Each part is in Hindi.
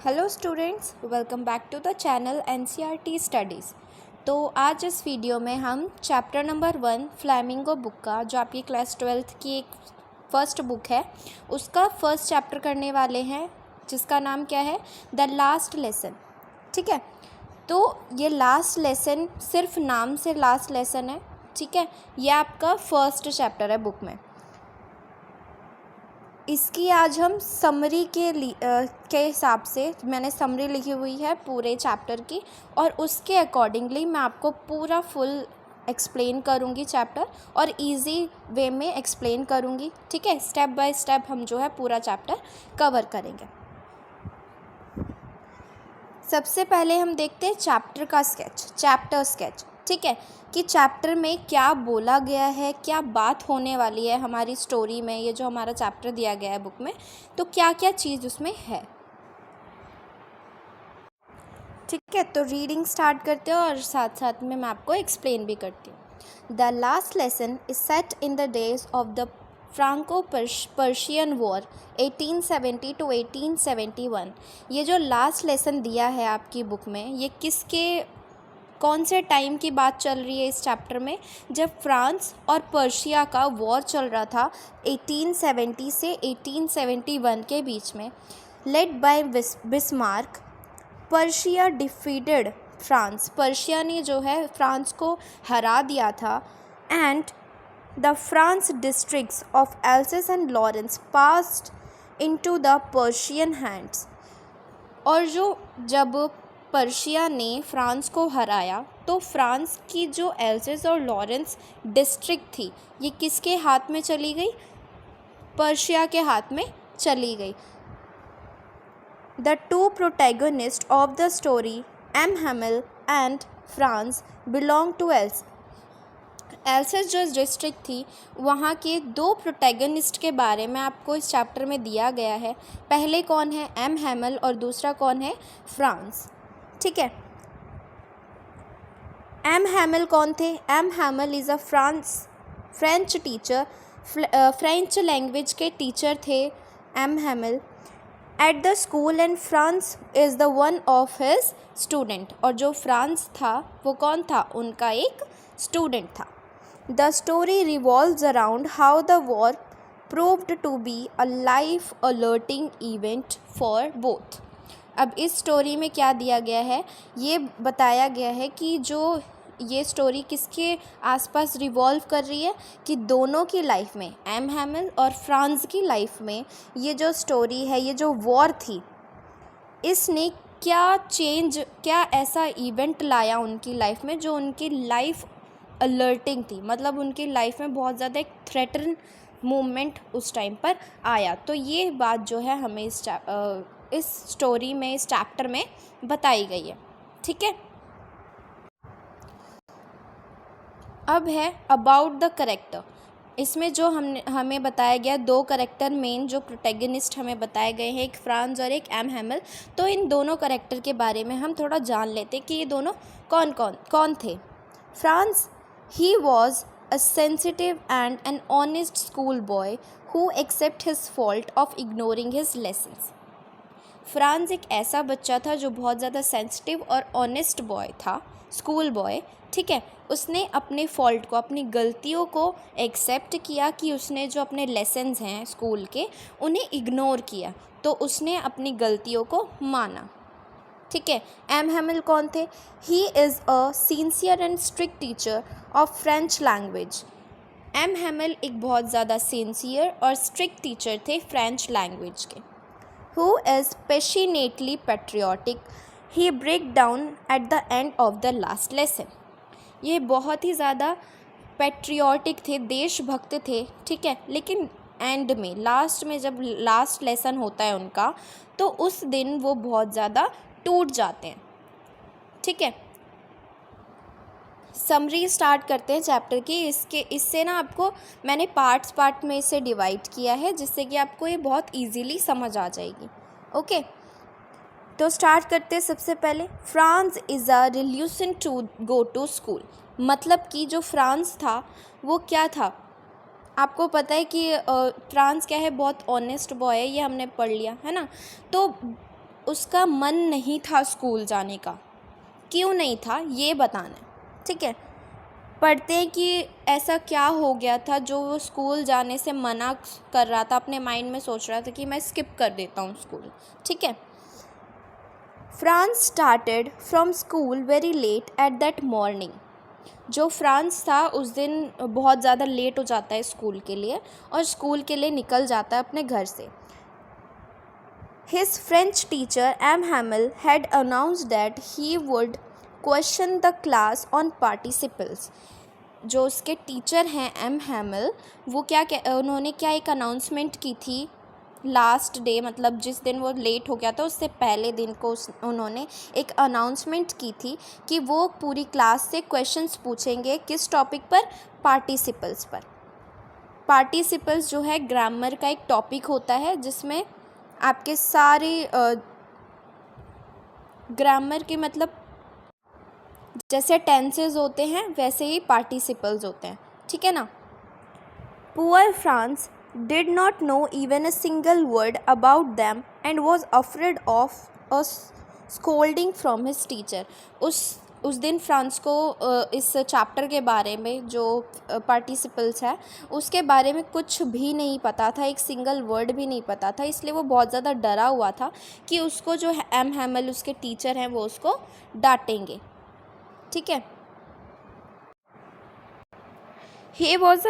Hello students, welcome back to the channel NCERT studies. तो आज इस वीडियो में हम चैप्टर नंबर 1 फ्लैमिंगो बुक का, जो आपकी क्लास 12th की एक फर्स्ट बुक है, उसका फर्स्ट चैप्टर करने वाले हैं, जिसका नाम क्या है, द लास्ट लेसन। ठीक है, तो ये लास्ट लेसन सिर्फ नाम से लास्ट लेसन है। ठीक है, ये आपका फर्स्ट चैप्टर है बुक में। इसकी आज हम समरी के हिसाब से, मैंने समरी लिखी हुई है पूरे चैप्टर की, और उसके अकॉर्डिंगली मैं आपको पूरा फुल एक्सप्लेन करूँगी चैप्टर, और इजी वे में एक्सप्लेन करूँगी। ठीक है, स्टेप बाय स्टेप हम जो है पूरा चैप्टर कवर करेंगे। सबसे पहले हम देखते हैं चैप्टर का स्केच, चैप्टर स्केच। ठीक है, कि चैप्टर में क्या बोला गया है, क्या बात होने वाली है हमारी स्टोरी में, ये जो हमारा चैप्टर दिया गया है बुक में, तो क्या क्या चीज़ उसमें है। ठीक है, तो रीडिंग स्टार्ट करते हो और साथ साथ में मैं आपको एक्सप्लेन भी करती हूँ। The last lesson is set in the days of the Franco Persian war 1870 to 1871। ये जो लास्ट लेसन दिया है आपकी बुक में, ये कौन से टाइम की बात चल रही है इस चैप्टर में, जब फ्रांस और पर्शिया का वॉर चल रहा था 1870 से 1871 के बीच में। Led by Bismarck, Persia defeated France, Persia ने जो है फ्रांस को हरा दिया था। And the France districts of else's and Lawrence passed into the Persian hands. और जब पर्शिया ने फ्रांस को हराया, तो फ्रांस की जो एल्सेस और लॉरेंस डिस्ट्रिक्ट थी, ये किसके हाथ में चली गई? पर्शिया के हाथ में चली गई। The two protagonist of the story, M Hamel and Franz, belong to Alsace जो डिस्ट्रिक्ट थी, वहाँ के दो प्रोटैगनिस्ट के बारे में आपको इस चैप्टर में दिया गया है। पहले कौन है? एम हैमिल, और दूसरा कौन है? फ्रांस। ठीक है, एम हैमिल कौन थे? M Hamel is a French teacher, French language के टीचर थे M Hamel at the school, and Franz is the one of his student. और जो फ्रांस था वो कौन था? उनका एक स्टूडेंट था। The story revolves around how the war proved to be a life alerting event for both. अब इस स्टोरी में क्या दिया गया है, ये बताया गया है कि जो ये स्टोरी किसके आसपास रिवॉल्व कर रही है, कि दोनों की लाइफ में, एम हैमिल और फ्रांस की लाइफ में, ये जो स्टोरी है, ये जो वॉर थी, इसने क्या ऐसा इवेंट लाया उनकी लाइफ में, जो उनकी लाइफ अलर्टिंग थी। मतलब उनकी लाइफ में बहुत ज़्यादा एक थ्रेटन मूवमेंट उस टाइम पर आया। तो ये बात जो है हमें इस स्टोरी में, इस चैप्टर में बताई गई है। ठीक है, अब है अबाउट द करेक्टर। इसमें जो हमें बताया गया, दो करेक्टर मेन जो प्रोटैगनिस्ट हमें बताए गए हैं, एक फ्रांस और एक एम हैमिल। तो इन दोनों करेक्टर के बारे में हम थोड़ा जान लेते कि ये दोनों कौन थे। France, he was a sensitive and an honest schoolboy who accepted his fault of ignoring his lessons। France एक ऐसा बच्चा था जो बहुत ज़्यादा सेंसिटिव और ऑनेस्ट बॉय था, स्कूल बॉय। ठीक है, उसने अपने फॉल्ट को, अपनी गलतियों को एक्सेप्ट किया, कि उसने जो अपने लेसन्स हैं स्कूल के, उन्हें इग्नोर किया, तो उसने अपनी गलतियों को माना। ठीक है, एम हैमिल कौन थे? He is a sincere and strict teacher of French language. M Hamel एक बहुत ज़्यादा सिंसियर और स्ट्रिक्ट टीचर थे फ्रेंच लैंग्वेज के। Who is passionately patriotic, he break down at the end of the last lesson। ये बहुत ही ज़्यादा पैट्रियोटिक थे, देशभक्त थे। ठीक है, लेकिन एंड में, लास्ट में, जब लास्ट लेसन होता है उनका, तो उस दिन वो बहुत ज़्यादा टूट जाते हैं। ठीक है, समरी स्टार्ट करते हैं चैप्टर की। इससे ना आपको मैंने पार्ट में इसे डिवाइड किया है, जिससे कि आपको ये बहुत इजीली समझ आ जाएगी। ओके, तो स्टार्ट करते हैं। सबसे पहले, फ्रांस इज़ अ रिल्यूशन टू गो टू स्कूल। मतलब कि जो फ्रांस था वो क्या था? आपको पता है कि फ्रांस क्या है, बहुत ऑनेस्ट बॉय है, ये हमने पढ़ लिया है ना। तो उसका मन नहीं था स्कूल जाने का। क्यों नहीं था ये बताना है, ठीक है। पढ़ते हैं कि ऐसा क्या हो गया था जो वो स्कूल जाने से मना कर रहा था, अपने माइंड में सोच रहा था कि मैं स्किप कर देता हूँ स्कूल, ठीक है। Franz started from school very late at that morning. जो फ्रांस था उस दिन बहुत ज़्यादा लेट हो जाता है स्कूल के लिए, और स्कूल के लिए निकल जाता है अपने घर से। His French teacher M. Hamel had announced that he would question the class on participles. जो उसके टीचर हैं एम हैमल, वो उन्होंने क्या एक अनाउंसमेंट की थी लास्ट डे, मतलब जिस दिन वो लेट हो गया था उससे पहले दिन को उन्होंने एक अनाउंसमेंट की थी कि वो पूरी क्लास से क्वेश्चंस पूछेंगे। किस टॉपिक पर? पार्टिसिपल्स पर। पार्टिसिपल्स जो है ग्रामर का एक टॉपिक होता है जिसमें आपके सारे ग्रामर के मतलब जैसे टेंसेस होते हैं वैसे ही पार्टिसिपल्स होते हैं, ठीक है ना। Poor France did not know even a single word about them and was afraid of a scolding from his teacher. उस दिन फ्रांस को इस चैप्टर के बारे में जो पार्टिसिपल्स है उसके बारे में कुछ भी नहीं पता था, एक सिंगल वर्ड भी नहीं पता था, इसलिए वो बहुत ज़्यादा डरा हुआ था कि उसको जो एम हैमल उसके टीचर हैं वो उसको डांटेंगे, ठीक है। It was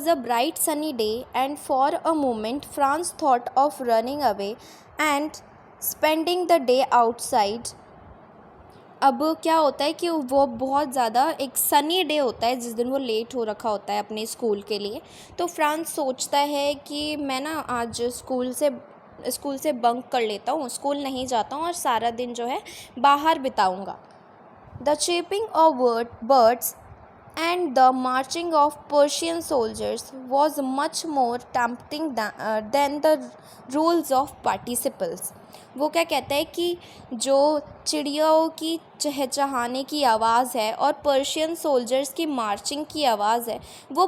a bright sunny day, and for a moment France thought of running away and spending the day outside. अब क्या होता है कि वो बहुत ज़्यादा एक सनी डे होता है जिस दिन वो लेट हो रखा होता है अपने स्कूल के लिए, तो फ्रांस सोचता है कि मैं ना आज स्कूल से बंक कर लेता हूँ, स्कूल नहीं जाता हूँ और सारा दिन जो है बाहर बिताऊँगा। The chirping of birds and the marching of Persian soldiers was much more tempting than the rules of participles. वो क्या कहता है कि जो चिड़ियों की चहचहाने की आवाज़ है और पर्शियन सोल्जर्स की मार्चिंग की आवाज़ है वो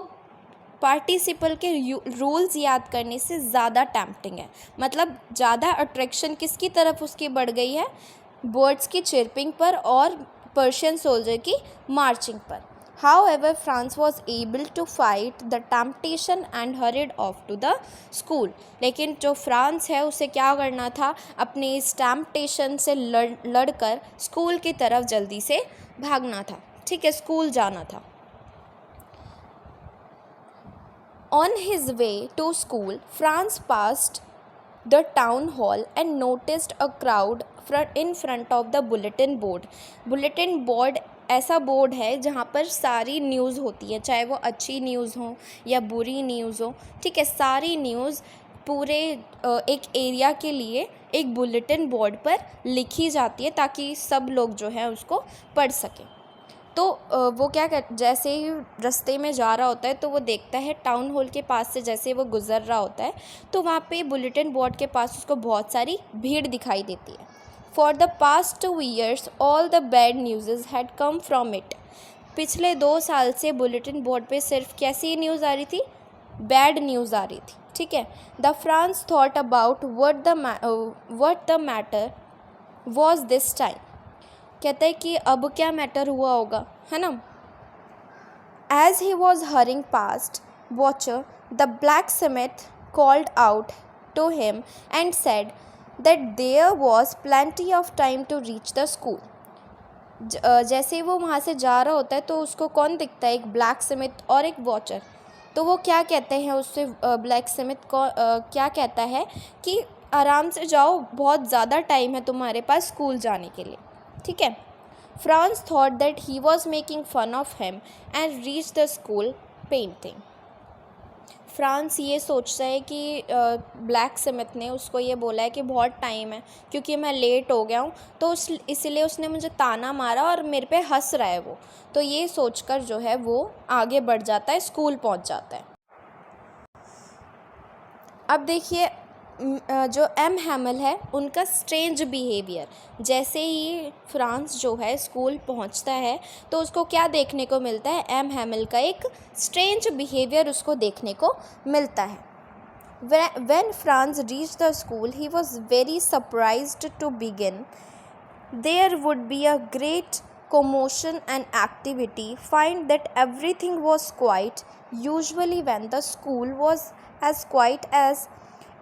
पार्टिसिपल के रूल्स याद करने से ज़्यादा टेम्पटिंग है। मतलब ज़्यादा अट्रैक्शन किसकी तरफ उसकी बढ़ गई है? बर्ड्स की चिरपिंग पर और पर्शियन सोल्जर की मार्चिंग पर। However, France was able to fight the temptation and hurried off to the school. लेकिन जो फ्रांस है उसे क्या करना था? अपने इस टेम्पटेशन से लड़कर स्कूल की तरफ जल्दी से भागना था, ठीक है, स्कूल जाना था। On his way to school, France passed the town hall and noticed a crowd in front of the bulletin board. Bulletin board ऐसा बोर्ड है जहाँ पर सारी न्यूज़ होती है, चाहे वो अच्छी न्यूज़ हो या बुरी न्यूज़ हो, ठीक है, सारी न्यूज़ पूरे एक एरिया के लिए एक बुलेटिन बोर्ड पर लिखी जाती है ताकि सब लोग जो है उसको पढ़ सकें। तो वो जैसे ही रास्ते में जा रहा होता है तो वो देखता है टाउन हॉल के पास से, जैसे वो गुज़र रहा होता है तो वहाँ पे बुलेटिन बोर्ड के पास उसको बहुत सारी भीड़ दिखाई देती है। For the past 2 years, all the bad news had come from it. पिछले 2 साल से बुलेटिन बोर्ड पे सिर्फ कैसी न्यूज़ आ रही थी? बैड न्यूज़ आ रही थी, ठीक है। The France thought about what the matter was this time. कहता है कि अब क्या मैटर हुआ होगा, है ना। As he was hurrying past, Watcher, the blacksmith, called out to him and said that there was plenty of time to reach the school. जैसे वो वहाँ से जा रहा होता है तो उसको कौन दिखता है? एक ब्लैक स्मिथ और एक वॉचर। तो वो क्या कहते हैं उससे, ब्लैक स्मिथ को क्या कहता है कि आराम से जाओ, बहुत ज़्यादा टाइम है तुम्हारे पास स्कूल जाने के लिए, ठीक है। Franz thought that he was making fun of him and reach the school panting. Franz ये सोचता है कि ब्लैक स्मिथ ने उसको ये बोला है कि बहुत टाइम है क्योंकि मैं लेट हो गया हूँ, तो इसलिए उसने मुझे ताना मारा और मेरे पे हंस रहा है वो। तो ये सोचकर जो है वो आगे बढ़ जाता है, स्कूल पहुँच जाता है। अब देखिए जो एम हैमल है उनका स्ट्रेंज बिहेवियर। जैसे ही फ्रांस जो है स्कूल पहुंचता है तो उसको क्या देखने को मिलता है? एम हैमल का एक स्ट्रेंज बिहेवियर उसको देखने को मिलता है। When Franz reached the school, he was very surprised to begin. There would be a great commotion and activity. Find that everything was quiet. Usually, when the school was as quiet as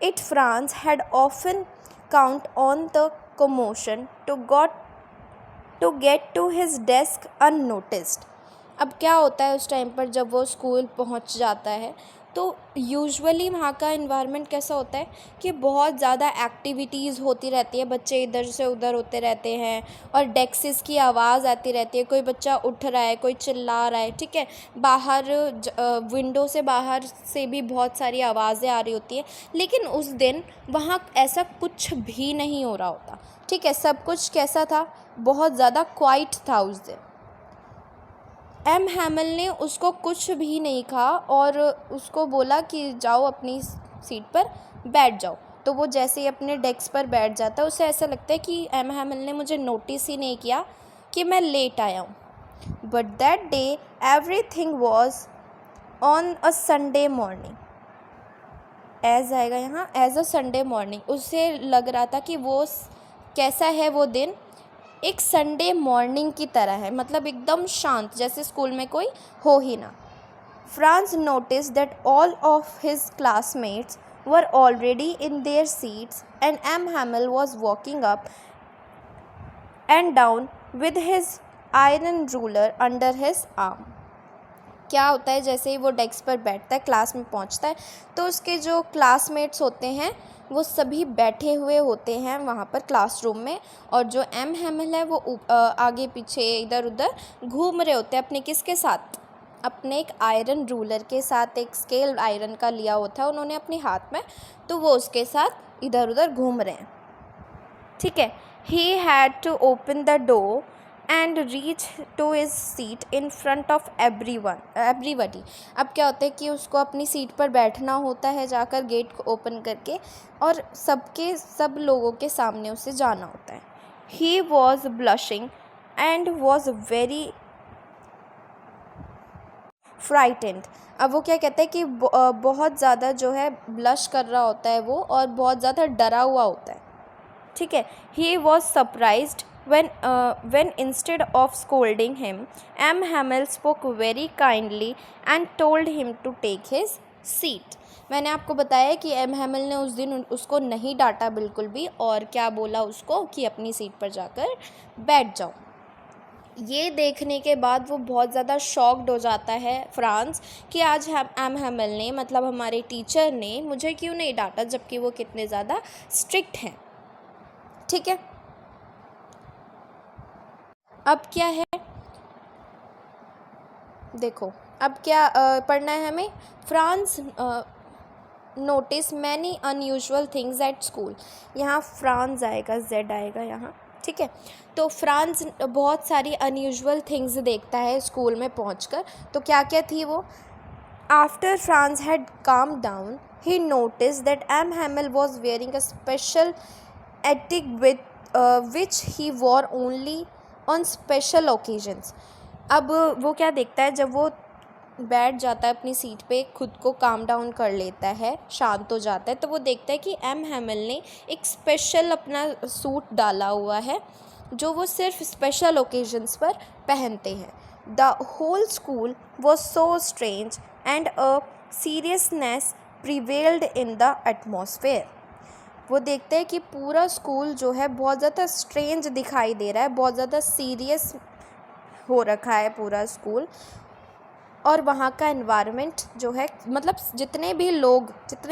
it, Franz had often count on the commotion to get to his desk unnoticed. अब क्या होता है उस टाइम पर जब वो स्कूल पहुंच जाता है, तो यूजुअली वहाँ का इन्वायरमेंट कैसा होता है कि बहुत ज़्यादा एक्टिविटीज़ होती रहती है, बच्चे इधर से उधर होते रहते हैं और डेस्क्स की आवाज़ आती रहती है, कोई बच्चा उठ रहा है, कोई चिल्ला रहा है, ठीक है, बाहर विंडो से बाहर से भी बहुत सारी आवाज़ें आ रही होती हैं। लेकिन उस दिन वहाँ ऐसा कुछ भी नहीं हो रहा होता, ठीक है, सब कुछ कैसा था, बहुत ज़्यादा क्वाइट था उस दिन। एम हैमल ने उसको कुछ भी नहीं कहा और उसको बोला कि जाओ अपनी सीट पर बैठ जाओ। तो वो जैसे ही अपने डेस्क पर बैठ जाता है, उसे ऐसा लगता है कि एम हैमल ने मुझे नोटिस ही नहीं किया कि मैं लेट आया हूँ। But that day everything was on a Sunday morning. As आएगा यहाँ, एज अ संडे मॉर्निंग। उसे लग रहा था कि वो कैसा है, वो दिन एक संडे मॉर्निंग की तरह है, मतलब एकदम शांत, जैसे स्कूल में कोई हो ही ना। Franz notice that all of his classmates were already in their seats and M Hamel was walking up and down with his iron ruler under his arm. क्या होता है, जैसे ही वो डेस्क पर बैठता है, क्लास में पहुंचता है, तो उसके जो क्लासमेट्स होते हैं वो सभी बैठे हुए होते हैं वहाँ पर क्लासरूम में, और जो एम हैमल है वो आगे पीछे इधर उधर घूम रहे होते हैं अपने किसके साथ, अपने एक आयरन रूलर के साथ। एक स्केल आयरन का लिया होता है उन्होंने अपने हाथ में, तो वो उसके साथ इधर उधर घूम रहे हैं, ठीक है। He had to open the door and reach to his seat in front of everybody. अब क्या होता है कि उसको अपनी सीट पर बैठना होता है, जाकर गेट को ओपन करके, और सब लोगों के सामने उसे जाना होता है। He was blushing and was very frightened. अब वो क्या कहते हैं कि बहुत ज़्यादा जो है ब्लश कर रहा होता है वो, और बहुत ज़्यादा डरा हुआ होता है, ठीक है। He was surprised when instead of scolding him, M. Hamel spoke very kindly and told him to take his seat. मैंने आपको बताया कि एम हैमल ने उस दिन उसको नहीं डांटा बिल्कुल भी, और क्या बोला उसको कि अपनी सीट पर जाकर बैठ जाओ। ये देखने के बाद वो बहुत ज़्यादा शॉक्ड हो जाता है फ्रांस कि आज एम हैमल ने, मतलब हमारे टीचर ने, मुझे क्यों नहीं डांटा, जबकि वो कितने ज़्यादा स्ट्रिक्ट हैं, ठीक है। अब क्या है, देखो अब क्या पढ़ना है हमें। France notice many unusual things at school. यहाँ फ्रांस आएगा, जेड आएगा यहाँ, ठीक है। तो फ्रांस बहुत सारी अनयूजुअल थिंग्स देखता है स्कूल में पहुंचकर। तो क्या क्या थी वो। After Franz had calm down, he notice that M Hamel was wearing a special attic which he wore only on special occasions. अब वो क्या देखता है, जब वो बैठ जाता है अपनी सीट पे, खुद को काम डाउन कर लेता है, शांत हो जाता है, तो वो देखता है कि एम हैमल ने एक स्पेशल अपना सूट डाला हुआ है जो वो सिर्फ स्पेशल ओकेजन्स पर पहनते हैं। The whole school was so strange and a seriousness prevailed in the atmosphere. वो देखते हैं कि पूरा स्कूल जो है बहुत ज़्यादा स्ट्रेंज दिखाई दे रहा है, बहुत ज़्यादा सीरियस हो रखा है पूरा स्कूल, और वहाँ का एनवायरनमेंट जो है, मतलब जितने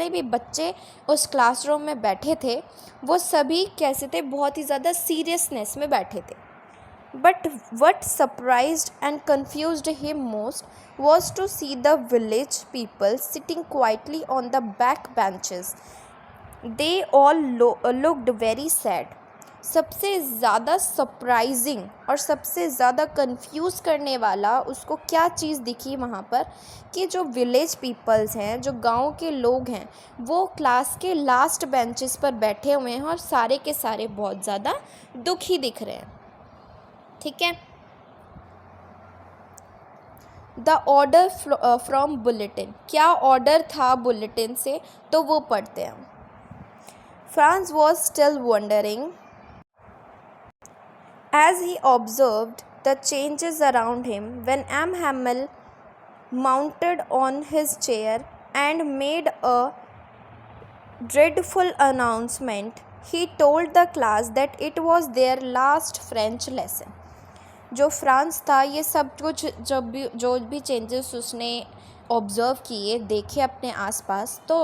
भी बच्चे उस क्लासरूम में बैठे थे वो सभी कैसे थे, बहुत ही ज़्यादा सीरियसनेस में बैठे थे। But what surprised and confused him most was to see the village people sitting quietly on the back benches. They all looked very sad. सबसे ज़्यादा सरप्राइजिंग और सबसे ज़्यादा कंफ्यूज करने वाला उसको क्या चीज़ दिखी वहाँ पर, कि जो विलेज पीपल्स हैं, जो गांव के लोग हैं, वो क्लास के लास्ट बेंचेस पर बैठे हुए हैं और सारे के सारे बहुत ज़्यादा दुखी दिख रहे हैं, ठीक है। द ऑर्डर फ्रॉम बुलेटिन, क्या ऑर्डर था बुलेटिन से, तो वो पढ़ते हैं. France was still wondering as he observed the changes around him when M. Hamel mounted on his chair and made a dreadful announcement. He told the class that it was their last French lesson. जो फ्रांस था, ये सब कुछ जो भी चेंजेस उसने ऑब्ज़र्व किए, देखे अपने आसपास, तो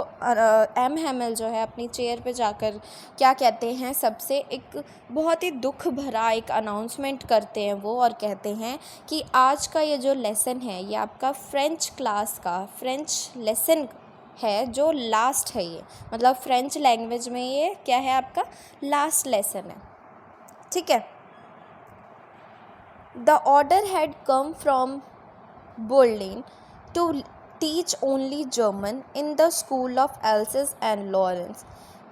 एम हैमल जो है अपनी चेयर पे जाकर क्या कहते हैं, सबसे एक बहुत ही दुख भरा एक अनाउंसमेंट करते हैं वो, और कहते हैं कि आज का ये जो लेसन है ये आपका फ्रेंच क्लास का फ्रेंच लेसन है जो लास्ट है. ये मतलब फ्रेंच लैंग्वेज में ये क्या है, आपका लास्ट लेसन है. ठीक है. The order had come from Berlin to teach only German in the school of Alsace and Lorraine,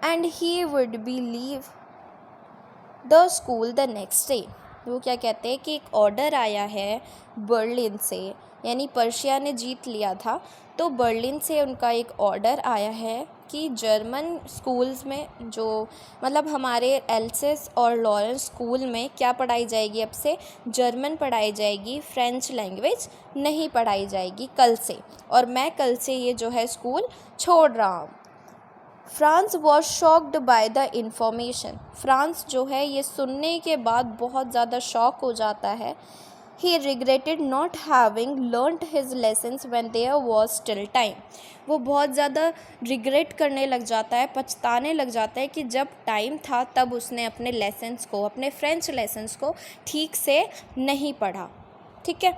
and he would be leave the school the next day. वो क्या कहते हैं कि एक ऑर्डर आया है बर्लिन से, यानी पर्शिया ने जीत लिया था, तो बर्लिन से उनका एक ऑर्डर आया है कि जर्मन स्कूल्स में, जो मतलब हमारे एल्सेस और लॉरेंस स्कूल में क्या पढ़ाई जाएगी, अब से जर्मन पढ़ाई जाएगी, फ्रेंच लैंग्वेज नहीं पढ़ाई जाएगी कल से, और मैं कल से ये जो है स्कूल छोड़ रहा हूँ. France was shocked by the information. France जो है ये सुनने के बाद बहुत ज़्यादा शॉक हो जाता है. He regretted not having learnt his lessons when there was still time. वो बहुत ज़्यादा रिग्रेट करने लग जाता है, पछताने लग जाता है कि जब टाइम था तब उसने अपने लेसन्स को, अपने फ्रेंच लेसन्स को ठीक से नहीं पढ़ा. ठीक है.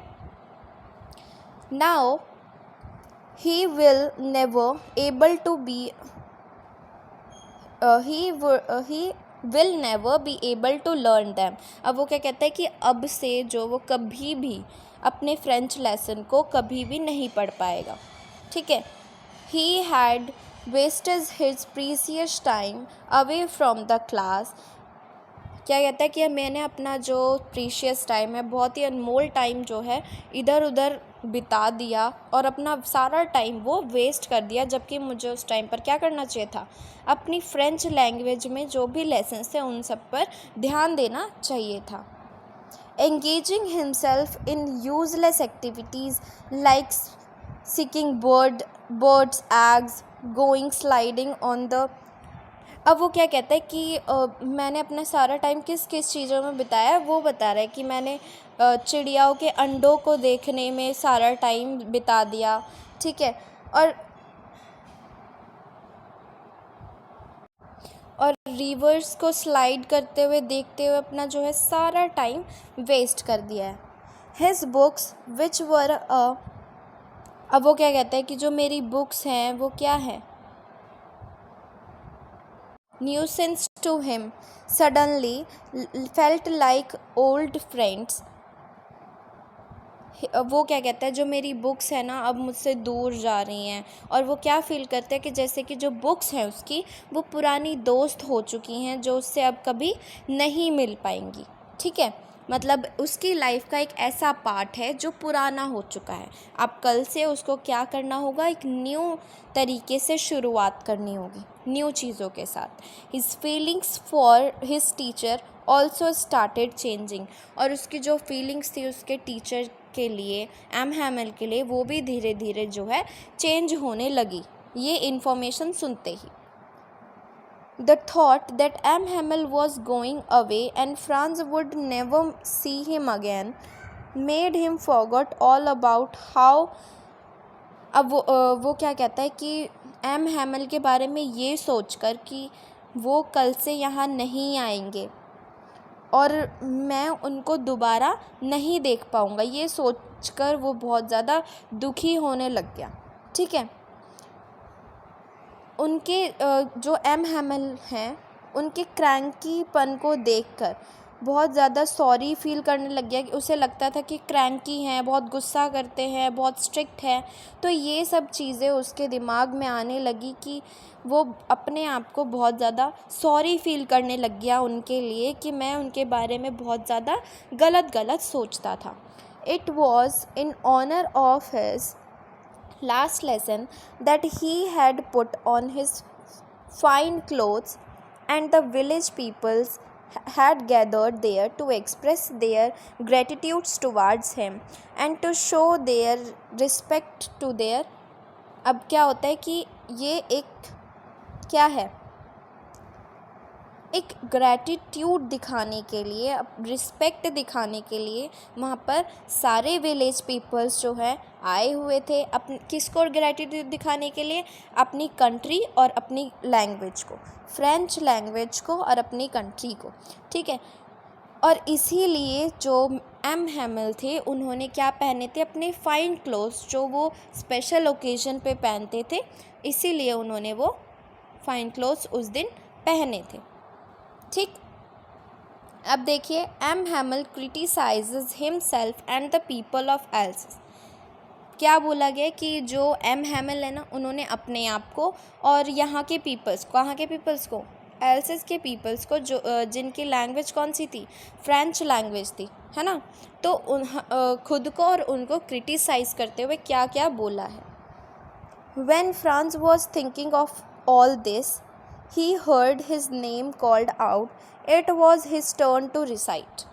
Now he will never able to be he will never be able to learn them. अब वो क्या कहता है कि अब से जो वो कभी भी अपने फ्रेंच लेसन को कभी भी नहीं पढ़ पाएगा. ठीक है. He had wasted his precious time away from the class. क्या कहता है कि मैंने अपना जो प्रीशियस टाइम है, बहुत ही अनमोल टाइम जो है, इधर उधर बिता दिया और अपना सारा टाइम वो वेस्ट कर दिया, जबकि मुझे उस टाइम पर क्या करना चाहिए था, अपनी फ्रेंच लैंग्वेज में जो भी लेसन्स थे उन सब पर ध्यान देना चाहिए था. Engaging himself in useless activities like seeking birds eggs, going sliding on the. अब वो क्या कहता है कि मैंने अपना सारा टाइम किस किस चीज़ों में बिताया, वो बता रहा है कि मैंने चिड़ियाओं के अंडों को देखने में सारा टाइम बिता दिया. ठीक है. और रिवर्स को स्लाइड करते हुए देखते हुए अपना जो है सारा टाइम वेस्ट कर दिया है. हिज बुक्स विच वर अब वो क्या कहता है कि जो मेरी बुक्स हैं वो क्या है, nuisance to him suddenly felt like old friends. वो क्या कहता है, जो मेरी बुक्स है ना अब मुझसे दूर जा रही हैं, और वो क्या फ़ील करता है कि जैसे कि जो बुक्स हैं उसकी वो पुरानी दोस्त हो चुकी हैं जो उससे अब कभी नहीं मिल पाएंगी. ठीक है. मतलब उसकी लाइफ का एक ऐसा पार्ट है जो पुराना हो चुका है, अब कल से उसको क्या करना होगा, एक न्यू तरीके से शुरुआत करनी होगी, न्यू चीज़ों के साथ. His feelings for his teacher also started changing. और उसकी जो फीलिंग्स थी उसके टीचर के लिए, एम हैमल के लिए, वो भी धीरे धीरे जो है चेंज होने लगी ये इन्फॉर्मेशन सुनते ही. The thought that M. Hamel was going away and Franz would never see him again made him forget all about how. अब वो क्या कहता है कि एम हैमल के बारे में ये सोचकर कि वो कल से यहाँ नहीं आएंगे और मैं उनको दोबारा नहीं देख पाऊँगा, ये सोचकर वो बहुत ज़्यादा दुखी होने लग गया. ठीक है. उनके जो एम हैमल हैं उनके क्रैंकीपन को देखकर बहुत ज़्यादा सॉरी फील करने लग गया. कि उसे लगता था कि क्रैंकी हैं, बहुत गुस्सा करते हैं, बहुत स्ट्रिक्ट हैं. तो ये सब चीज़ें उसके दिमाग में आने लगी कि वो अपने आप को बहुत ज़्यादा सॉरी फील करने लग गया उनके लिए, कि मैं उनके बारे में बहुत ज़्यादा गलत सोचता था. It was in honor of his last lesson that he had put on his fine clothes, and the village peoples had gathered there to express their gratitudes towards him and to show their respect to their. अब क्या होता है कि ये एक क्या है, एक ग्रैटिट्यूड दिखाने के लिए, रिस्पेक्ट दिखाने के लिए वहाँ पर सारे विलेज पीपल्स जो हैं आए हुए थे। किसको ग्रैटिट्यूड दिखाने के लिए? अपनी कंट्री और अपनी लैंग्वेज को, फ्रेंच लैंग्वेज को और अपनी कंट्री को, ठीक है। और इसीलिए जो एम हैमिल थे उन्होंने क्या पहने थे? अपने फाइन क्लोथ्स जो वो स्पेशल ओकेजन पे पहनते थे, इसीलिए उन्होंने वो फाइन क्लोथ्स उस दिन पहने थे, ठीक। अब देखिए, M Hamel criticises himself and the people of Alsace. क्या बोला गया कि जो एम हैमिल है ना, उन्होंने अपने आप को और यहाँ के पीपल्स को, कहाँ के पीपल्स को? एल्सेस के पीपल्स को, जो जिनकी लैंग्वेज कौन सी थी? फ्रेंच लैंग्वेज थी, है ना। तो खुद को और उनको क्रिटिसाइज़ करते हुए क्या क्या बोला है? When Franz was thinking of all this, he heard his name called out. It was his turn to recite.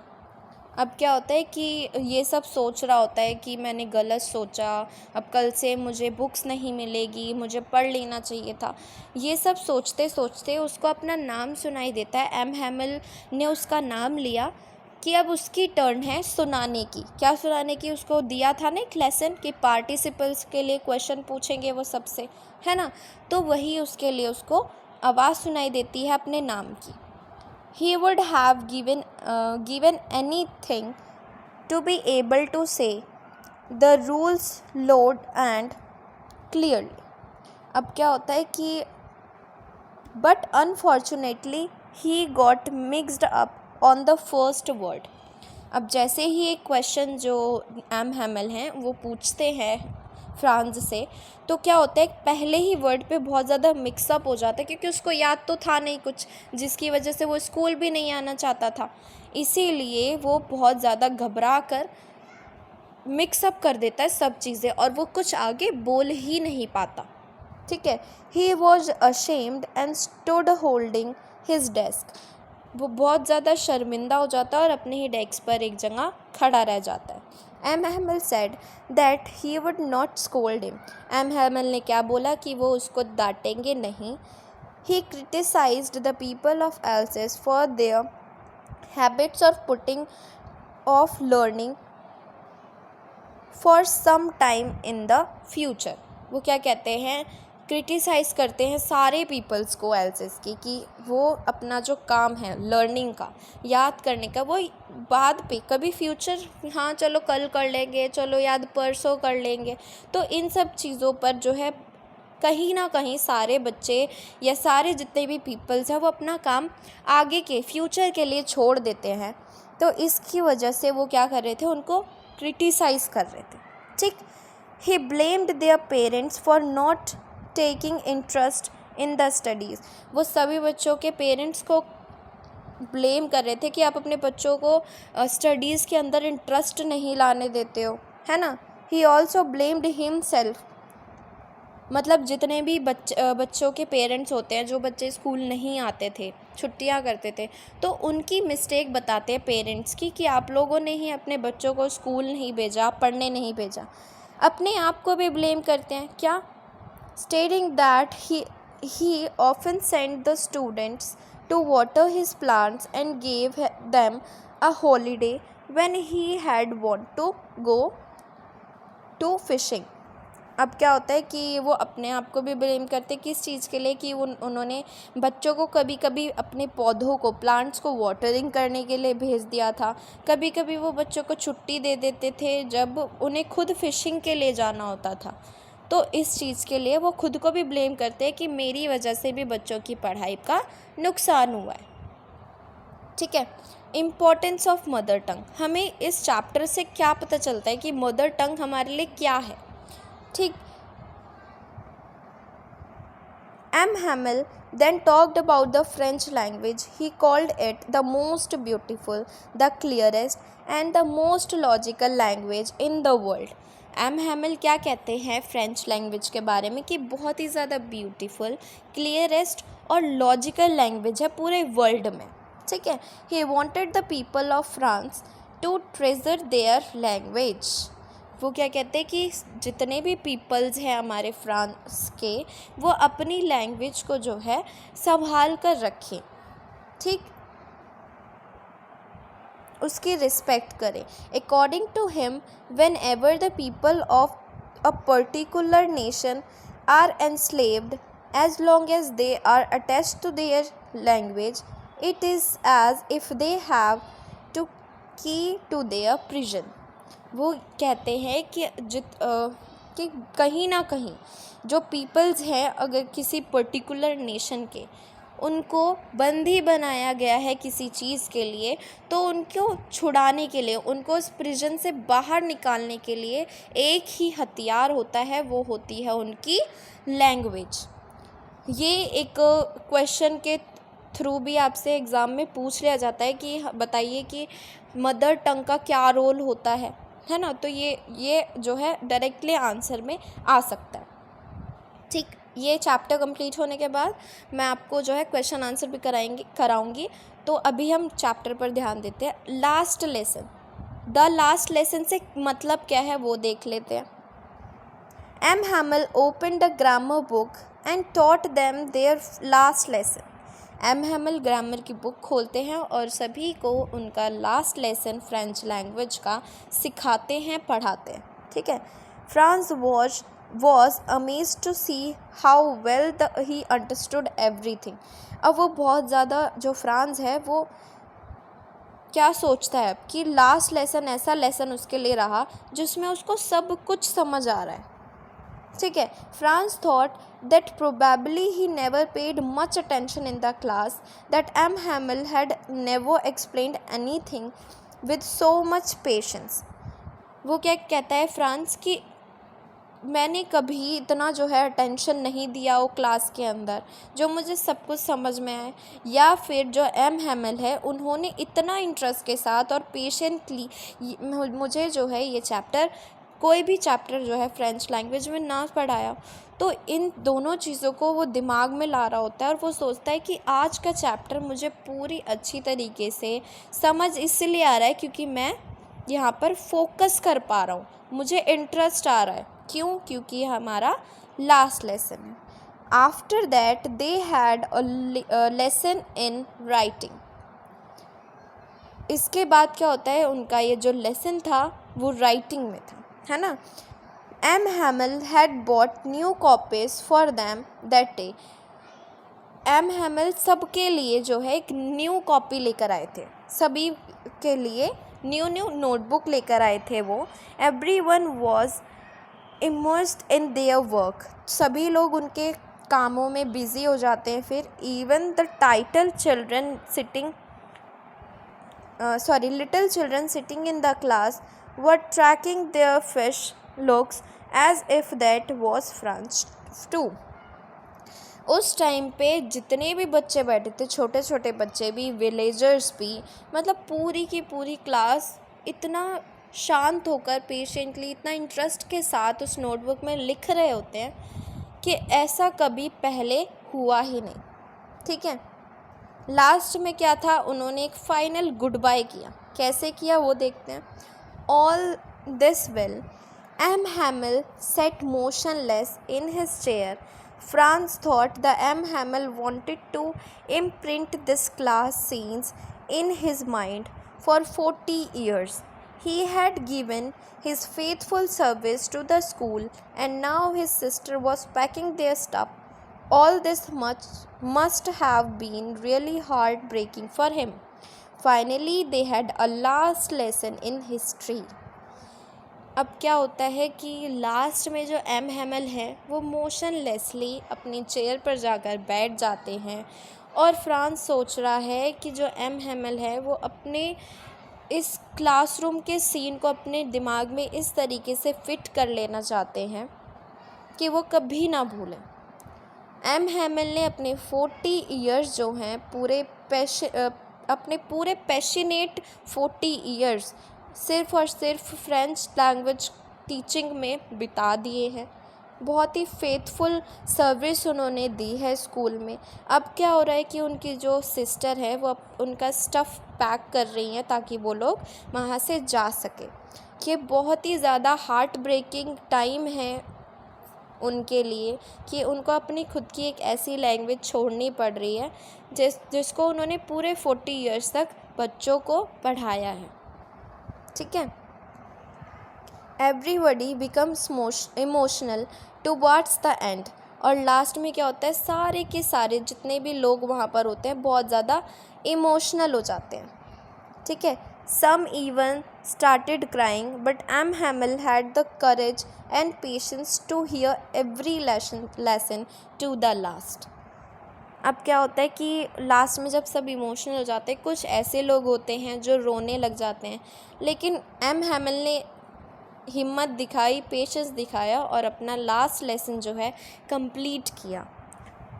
अब क्या होता है कि ये सब सोच रहा होता है कि मैंने गलत सोचा, अब कल से मुझे बुक्स नहीं मिलेगी, मुझे पढ़ लेना चाहिए था। ये सब सोचते सोचते उसको अपना नाम सुनाई देता है। एम हैमिल ने उसका नाम लिया कि अब उसकी टर्न है सुनाने की। क्या सुनाने की? उसको दिया था ना एक लेसन कि पार्टिसिपल्स के लिए क्वेश्चन पूछेंगे वो सबसे, है ना। तो वही उसके लिए उसको आवाज़ सुनाई देती है अपने नाम की। He would have given anything to be able to say the rules loud and clearly. अब क्या होता है कि but unfortunately he got mixed up on the first word. अब जैसे ही एक क्वेश्चन जो एम हैमिल हैं वो पूछते हैं फ्रांज से, तो क्या होता है पहले ही वर्ड पे बहुत ज़्यादा मिक्सअप हो जाता है, क्योंकि उसको याद तो था नहीं कुछ, जिसकी वजह से वो स्कूल भी नहीं आना चाहता था। इसीलिए वो बहुत ज़्यादा घबरा कर मिक्सअप कर देता है सब चीज़ें और वो कुछ आगे बोल ही नहीं पाता, ठीक है। He was ashamed and stood holding his desk. वो बहुत ज़्यादा शर्मिंदा हो जाता है और अपने ही डेस्क पर एक जगह खड़ा रह जाता है। M Hamel said that he would not scold him. M Hamel ने क्या बोला कि वो उसको डांटेंगे नहीं। He criticised the people of Alsace for their habits of putting off learning for some time in the future. वो क्या कहते हैं? क्रिटिसाइज़ करते हैं सारे पीपल्स को एल्सेस की कि वो अपना जो काम है लर्निंग का, याद करने का, वो बाद पे कभी फ्यूचर, हाँ चलो कल कर लेंगे, चलो याद परसों कर लेंगे। तो इन सब चीज़ों पर जो है कहीं ना कहीं सारे बच्चे या सारे जितने भी पीपल्स हैं वो अपना काम आगे के फ्यूचर के लिए छोड़ देते हैं। तो इसकी वजह से वो क्या कर रहे थे? उनको क्रिटिसाइज़ कर रहे थे, ठीक। ही blamed their parents for not taking interest in the studies. वो सभी बच्चों के पेरेंट्स को ब्लेम कर रहे थे कि आप अपने बच्चों को स्टडीज़ के अंदर इंटरेस्ट नहीं लाने देते हो, है ना। He also blamed himself. मतलब जितने भी बच्चों के पेरेंट्स होते हैं, जो बच्चे स्कूल नहीं आते थे, छुट्टियां करते थे, तो उनकी मिस्टेक बताते हैं पेरेंट्स की कि आप लोगों ने ही अपने बच्चों को स्कूल नहीं भेजा, पढ़ने नहीं भेजा। अपने आप को भी ब्लेम करते हैं। क्या? stating that he often sent the students to water his plants and gave them a holiday when he had want to go to fishing. अब क्या होता है कि वो अपने आप को भी ब्लेम करते किस चीज़ के लिए कि उन्होंने बच्चों को कभी कभी अपने पौधों को, प्लांट्स को वाटरिंग करने के लिए भेज दिया था। कभी कभी वो बच्चों को छुट्टी दे देते थे जब उन्हें खुद फिशिंग के लिए जाना होता था। तो इस चीज़ के लिए वो खुद को भी ब्लेम करते हैं कि मेरी वजह से भी बच्चों की पढ़ाई का नुकसान हुआ है, ठीक है। Importance of mother tongue. हमें इस चैप्टर से क्या पता चलता है कि मदर टंग हमारे लिए क्या है, ठीक। M. Hamel then talked about the French language. He called it the most beautiful, the clearest, and the most logical language in the world. M Hamel क्या कहते हैं फ्रेंच लैंग्वेज के बारे में कि बहुत ही ज़्यादा ब्यूटीफुल, क्लियरेस्ट और लॉजिकल लैंग्वेज है पूरे वर्ल्ड में. ठीक है. He wanted the people of France to treasure their language. वो क्या कहते हैं कि जितने भी पीपल्स हैं हमारे फ्रांस के, वो अपनी लैंग्वेज को जो है संभाल कर रखें. ठीक, उसकी रिस्पेक्ट करें. According to him, whenever the people of a particular nation are enslaved, as long as they are attached to their language, it is as if they have to key to their prison. वो कहते हैं कि कि कहीं ना कहीं जो पीपल्स हैं, अगर किसी पर्टिकुलर नेशन के, उनको बंदी बनाया गया है किसी चीज़ के लिए, तो उनको छुड़ाने के लिए, उनको उस प्रिजन से बाहर निकालने के लिए एक ही हथियार होता है, वो होती है उनकी लैंग्वेज. ये एक क्वेश्चन के थ्रू भी आपसे एग्ज़ाम में पूछ लिया जाता है कि बताइए कि मदर टंग का क्या रोल होता है ना. तो ये जो है डायरेक्टली आंसर में आ सकता है. ठीक, ये चैप्टर कंप्लीट होने के बाद मैं आपको जो है क्वेश्चन आंसर भी कराऊंगी. तो अभी हम चैप्टर पर ध्यान देते हैं. Last lesson. The last lesson से मतलब क्या है वो देख लेते हैं. M Hamel open the grammar book and taught them their last lesson. M Hamel grammar की बुक खोलते हैं और सभी को उनका लास्ट लेसन फ्रेंच लैंग्वेज का सिखाते हैं, पढ़ाते हैं. ठीक है. France was amazed to see how well he understood everything. अब वो बहुत ज़्यादा, जो फ्रांस है वो क्या सोचता है कि लास्ट लेसन ऐसा लेसन उसके लिए रहा जिसमें उसको सब कुछ समझ आ रहा है. ठीक है. France thought that probably he never paid much attention in the class, that M. Hamel had never explained anything with so much patience. वो क्या कहता है फ्रांस कि मैंने कभी इतना जो है अटेंशन नहीं दिया वो क्लास के अंदर जो मुझे सब कुछ समझ में आए, या फिर जो एम हैमिल है उन्होंने इतना इंटरेस्ट के साथ और पेशेंटली मुझे जो है ये चैप्टर, कोई भी चैप्टर जो है फ्रेंच लैंग्वेज में ना पढ़ाया. तो इन दोनों चीज़ों को वो दिमाग में ला रहा होता है और वो सोचता है कि आज का चैप्टर मुझे पूरी अच्छी तरीके से समझ इसलिए आ रहा है क्योंकि मैं यहाँ पर फोकस कर पा रहा हूँ, मुझे इंटरेस्ट आ रहा है. क्यों? क्योंकि हमारा लास्ट लेसन है. After that they had a lesson in writing. इसके बाद क्या होता है, उनका ये जो लेसन था वो राइटिंग में था, है ना. M Hamel had bought new copies for them that day. M Hamel सबके लिए जो है एक न्यू कॉपी लेकर आए थे, सभी के लिए न्यू नोटबुक लेकर आए थे वो. Everyone was immersed in their work. सभी लोग उनके कामों में बिजी हो जाते हैं. फिर even the little children sitting in the class were tracking their fish looks as if that was French too. उस टाइम पे जितने भी बच्चे बैठे थे, छोटे छोटे बच्चे भी, विलेजर्स भी, मतलब पूरी की पूरी क्लास इतना शांत होकर पेशेंटली, इतना इंटरेस्ट के साथ उस नोटबुक में लिख रहे होते हैं कि ऐसा कभी पहले हुआ ही नहीं. ठीक है. लास्ट में क्या था, उन्होंने एक फाइनल गुड बाय किया. कैसे किया वो देखते हैं. All this will M Hamel set motionless in his chair. Franz thought the M Hamel wanted to imprint this class scenes in his mind for 40 years. He had given his faithful service to the school, and now his sister was packing their stuff. All this must have been really heartbreaking for him. Finally, they had a last lesson in history. अब क्या होता है कि लास्ट में जो एम हैमिल है वो मोशनलेसली अपनी चेयर पर जाकर बैठ जाते हैं और फ्रांस सोच रहा है कि जो एम हैमिल है वो अपने इस क्लासरूम के सीन को अपने दिमाग में इस तरीके से फिट कर लेना चाहते हैं कि वो कभी ना भूलें. एम हैमिल ने अपने 40 ईयर्स जो हैं अपने पूरे पैशनेट 40 ईयर्स सिर्फ़ और सिर्फ फ्रेंच लैंग्वेज टीचिंग में बिता दिए हैं। बहुत ही फेथफुल सर्विस उन्होंने दी है स्कूल में। अब क्या हो रहा है कि उनकी जो सिस्टर है वो उनका स्टफ़ पैक कर रही हैं ताकि वो लोग वहाँ से जा सके। ये बहुत ही ज़्यादा हार्ट ब्रेकिंग टाइम है उनके लिए कि उनको अपनी खुद की एक ऐसी लैंग्वेज छोड़नी पड़ रही है जिसको उन्होंने पूरे 40 ईयर्स तक बच्चों को पढ़ाया है। ठीक है। Everybody becomes emotional towards the end, और लास्ट में क्या होता है, सारे के सारे जितने भी लोग वहाँ पर होते हैं बहुत ज़्यादा इमोशनल हो जाते हैं। ठीक है। Some even started crying but M Hamel had the courage and patience to hear every lesson to the last. अब क्या होता है कि लास्ट में जब सब इमोशनल हो जाते हैं, कुछ ऐसे लोग होते हैं जो रोने लग जाते हैं, लेकिन एम हैमिल ने हिम्मत दिखाई, पेशेंस दिखाया और अपना लास्ट लेसन जो है कंप्लीट किया।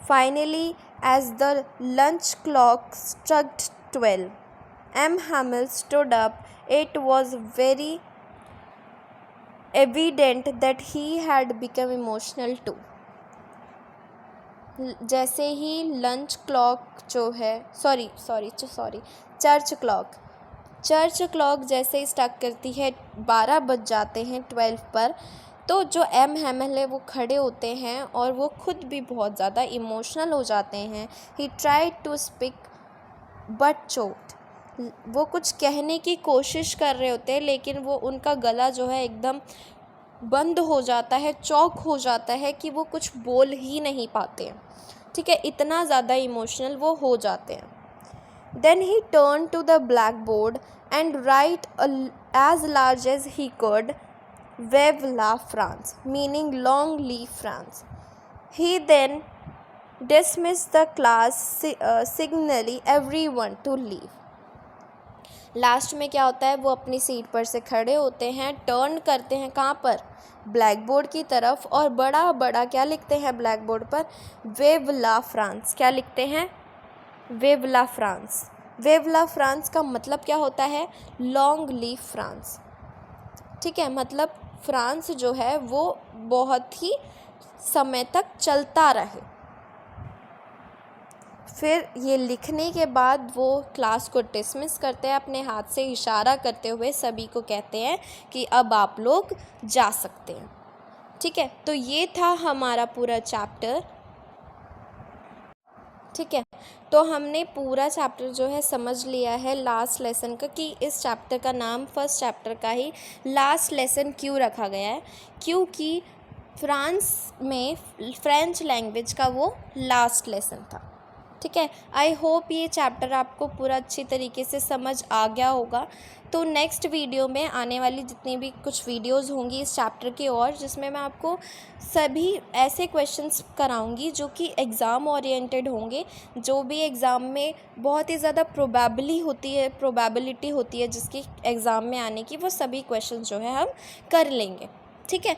Finally as the lunch clock struck 12, M Hamel stood up. It was very evident that he had become emotional too. जैसे ही लंच क्लॉक जो है चर्च क्लॉक जैसे ही स्ट्रक करती है, 12 बज जाते हैं 12 पर, तो जो एम हैमिल है वो खड़े होते हैं और वो खुद भी बहुत ज़्यादा इमोशनल हो जाते हैं। He tried to speak but choked, वो कुछ कहने की कोशिश कर रहे होते हैं लेकिन वो उनका गला जो है एकदम बंद हो जाता है, चौक हो जाता है कि वो कुछ बोल ही नहीं पाते हैं। ठीक है, इतना ज़्यादा इमोशनल वो हो जाते हैं। Then he turn to the black board and write as large as he could vive la France, meaning long live France. He then dismissed the class, signaling everyone to leave. लास्ट में क्या होता है, वो अपनी सीट पर से खड़े होते हैं, टर्न करते हैं कहाँ पर, ब्लैक बोर्ड की तरफ, और बड़ा बड़ा क्या लिखते हैं ब्लैक बोर्ड पर, वेव ला फ्रांस। क्या लिखते हैं, wave la France. Wave la France का मतलब क्या होता है, लॉन्ग लीव फ्रांस। ठीक है, मतलब फ्रांस जो है वो बहुत ही समय तक चलता रहे। फिर ये लिखने के बाद वो क्लास को डिसमिस करते हैं, अपने हाथ से इशारा करते हुए सभी को कहते हैं कि अब आप लोग जा सकते हैं। ठीक है, तो ये था हमारा पूरा चैप्टर। ठीक है, तो हमने पूरा चैप्टर जो है समझ लिया है लास्ट लेसन का, कि इस चैप्टर का नाम फर्स्ट चैप्टर का ही लास्ट लेसन क्यों रखा गया है, क्योंकि फ्रांस में फ्रेंच लैंग्वेज का वो लास्ट लेसन था। ठीक है, आई होप ये चैप्टर आपको पूरा अच्छी तरीके से समझ आ गया होगा। तो नेक्स्ट वीडियो में आने वाली जितनी भी कुछ वीडियोस होंगी इस चैप्टर की, और जिसमें मैं आपको सभी ऐसे क्वेश्चंस कराऊंगी जो कि एग्ज़ाम ओरिएंटेड होंगे, जो भी एग्ज़ाम में बहुत ही ज़्यादा प्रोबेबिलिटी होती है जिसकी एग्ज़ाम में आने की, वो सभी क्वेश्चन जो है हम कर लेंगे। ठीक है,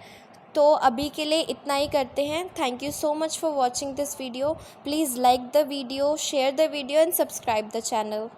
तो अभी के लिए इतना ही करते हैं। Thank you so much for watching this video. Please like the video, share the video and subscribe the channel.